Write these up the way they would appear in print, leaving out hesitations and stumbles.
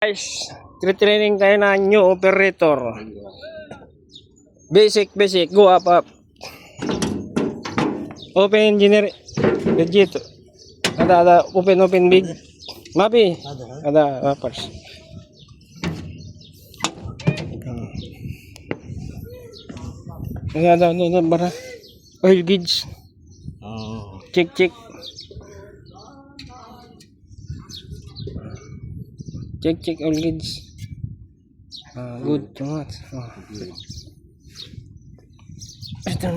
Guys, training tayo na new operator. Basic, go up. Open engineer, legit. Ada, open big. Mapi, ada wrappers. Ada, bara. Oil gauge. Check. Check oil gauge. Good, banget. Ito.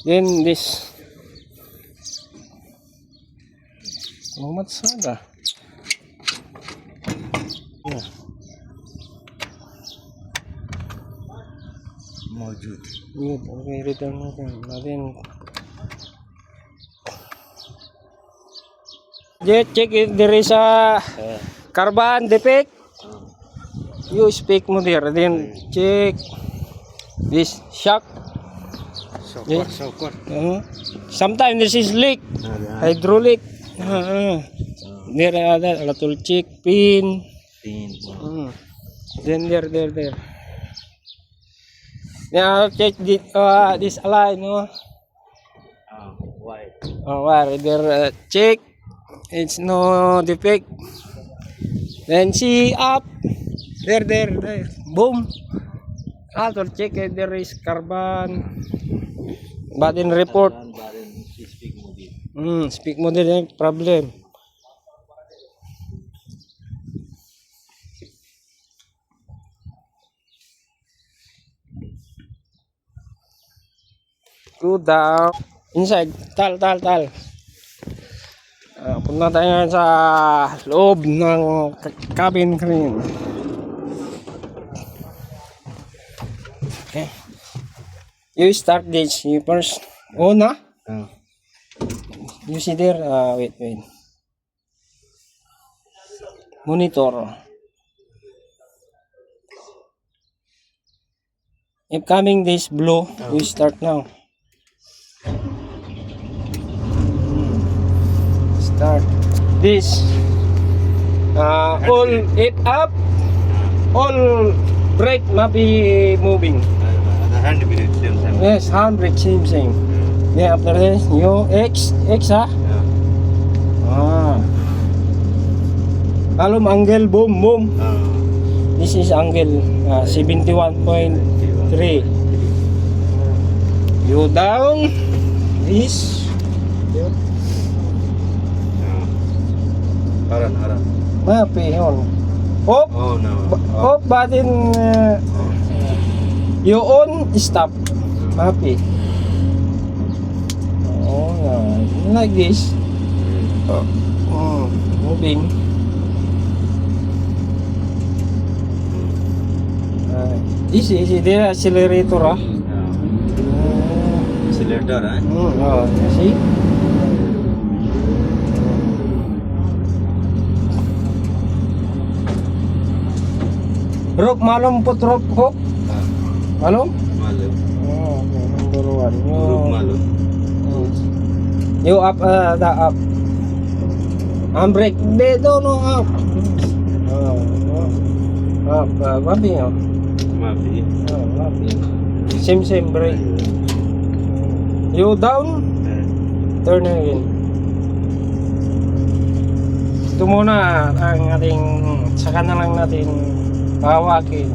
Then this. Muhammad Saga. Yeah. Mojud. Good. Okay, return natin. Check if there is a carbon defect. You speak mo there. Then check this shock. Sokor. Sometimes this is leak. Hydraulic. There ada latul check pin. Then there. Now check this align. Wire there check. It's no defect. Then see up. There. Boom. After check if there is carbon. But in report. Speak model problem. Go down. Inside. Tal. Punta tayo ngayon sa loob ng cabin crane. Okay. You start this. You first on na? You see there? Wait. Monitor. If coming this blue, you start now. Start this. All it up. All brake must be moving. Hand brake same. Yes, hand brake same. Yeah, after this, you X ha? Alum angle boom. This is angle 71.3. You down this. Haran. Mapi yun. Up. Oh no. Up button. You on stop. Mapi. Like this. Moving. Easy. There accelerator Accelerator see? Rope malum put rope hook. Malum? Malum. Number one. Rope malum. You up, up. Brake. They don't know up. Up, mapi yun. Mapi. Same brake. You down, turn again. Ito muna ang ating, saka na lang natin hawakin.